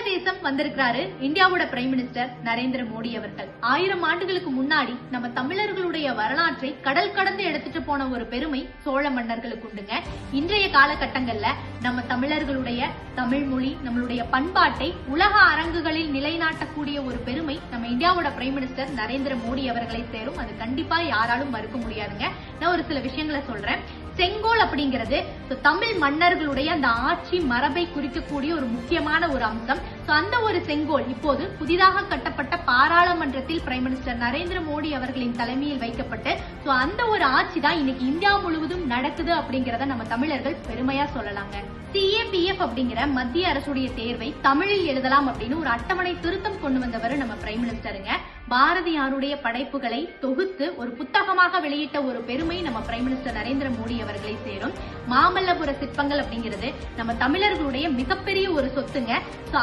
வங்காளதேசம் வந்திருக்கிறாரு இந்தியாவோட prime minister Narendra Modi அவர்கள். 1000 ஆண்டுகளுக்கு முன்னாடி நம்ம தமிழர்களுடைய வரலாற்றை கடல் கடந்து எடுத்துட்டு போன ஒரு பெருமை சோழ மன்னர்களுக்கு உண்டுங்க. இன்றைய காலகட்டங்கள்ல நம்ம தமிழர்களுடைய தமிழ் மொழி, நம்மளுடைய பண்பாட்டை உலக அரங்குகளில் நிலைநாட்டக்கூடிய ஒரு பெருமை நம்ம இந்தியாவோட பிரைம் மினிஸ்டர் நரேந்திர மோடி அவர்களை சேரும். அது கண்டிப்பா யாராலும் மறுக்க முடியாதுங்க. நான் ஒரு சில விஷயங்களை சொல்றேன். செங்கோல் அப்படிங்கிறது தமிழ் மன்னர்களுடைய அந்த ஆட்சி மரபை குறிக்கக்கூடிய ஒரு முக்கியமான ஒரு அம்சம். அந்த ஒரு செங்கோல் இப்போது புதிதாக கட்டப்பட்ட பாராளுமன்றத்தில் பிரைம் மினிஸ்டர் நரேந்திர மோடி அவர்களின் தலைமையில் வைக்கப்பட்டு அந்த ஒரு ஆட்சி தான் இன்னைக்கு இந்தியா முழுவதும் நடக்குது அப்படிங்கறத நம்ம தமிழர்கள் பெருமையா சொல்லலாங்க. CAPF அப்படிங்கிற மத்திய அரசுடைய தேர்வை தமிழில் எழுதலாம் அப்படின்னு ஒரு அட்டவணை திருத்தம் கொண்டு வந்தவர் நம்ம பிரைம் மினிஸ்டருங்க. பாரதியாருடைய படைப்புகளை தொகுத்து ஒரு புத்தகமாக வெளியிட்ட ஒரு பெருமை நம்ம பிரைம் மினிஸ்டர் நரேந்திர மோடி அவர்களை சேரும். மாமல்லபுர சிற்பங்கள் அப்படிங்கிறது நம்ம தமிழர்களுடைய மிகப்பெரிய ஒரு சொத்துங்க.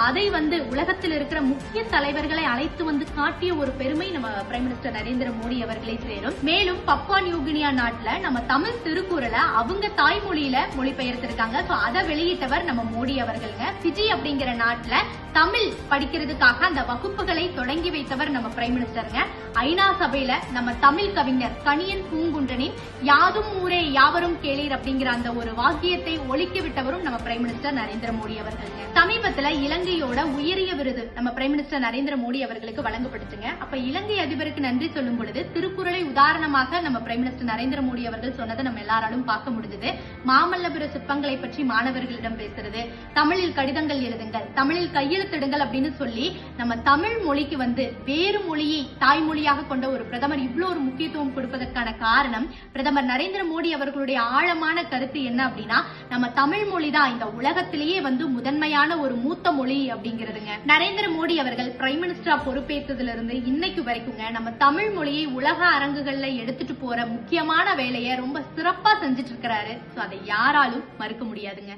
அதை உலகத்தில் இருக்கிற முக்கிய தலைவர்களை அழைத்து வந்து காட்டிய ஒரு பெருமை நம்ம பிரைம் மினிஸ்டர் நரேந்திர மோடி அவர்களை சேரும். மேலும் பப்புவா நியூகினியா நாட்டுல நம்ம தமிழ் திருக்குறளை அவங்க தாய்மொழியில மொழிபெயர்த்திருக்காங்க. அதை வெளியிட்டவர் நம்ம மோடி அவர்களுங்க. பிஜி அப்படிங்கிற நாட்டுல தமிழ் படிக்கிறதுக்காக அந்த வகுப்புகளை தொடங்கி வைத்தவர் நம்ம பிரைம் மினிஸ்டருங்க. ஐநா சபையில நம்ம தமிழ் கவிஞர் கணியன் பூங்குன்றனின் யாதும் ஊரே யாவரும் கேளீர் அப்படிங்கிற அந்த ஒரு வாக்கியத்தை ஒலிக்க விட்டவரும் நம்ம பிரைம் மினிஸ்டர் நரேந்திர மோடி அவர்களுங்க. சமீபத்துல இலங்கையோட உயரிய விருது நம்ம பிரைம் மினிஸ்டர் நரேந்திர மோடி அவர்களுக்கு வழங்கப்பட்டுச்சுங்க. அப்ப இலங்கை அதிபருக்கு நன்றி சொல்லும் பொழுது திருக்குறளை உதாரணமாக நம்ம பிரைம் மினிஸ்டர் நரேந்திர மோடி அவர்கள் சொன்னதை நம்ம எல்லாராலும் பார்க்க முடிஞ்சது. மாமல்லபுர சிற்பங்களை பற்றி மாணவர்களிடம் பேசுறது, தமிழில் கடிதங்கள் எழுதுங்கள், தமிழில் கையெழுத்திடுங்கள் அப்படின்னு சொல்லி நம்ம தமிழ் மொழிக்கு வேறு மொழியை தாய்மொழியாக கொண்ட ஒரு பிரதமர் இவ்வளவு ஒரு முக்கியத்துவம் கொடுப்பதற்கான காரணம் பிரதமர் நரேந்திர மோடி அவர்களுடைய ஆழமான கருத்து என்ன அப்படின்னா, நம்ம தமிழ் மொழி தான் இந்த உலகத்திலேயே முதன்மையான ஒரு மூத்த மொழி அப்படிங்கிறதுங்க. நரேந்திர மோடி அவர்கள் பிரைம் மினிஸ்டரா பொறுப்பேற்றதுல இருந்து இன்னைக்கு வரைக்குங்க நம்ம தமிழ் மொழியை உலக அரங்குகள்ல எடுத்துட்டு போற முக்கியமான வேலையை ரொம்ப சிறப்பா செஞ்சுட்டு இருக்கிறாரு. அதை யாராலும் மறுக்க முடியாதுங்க.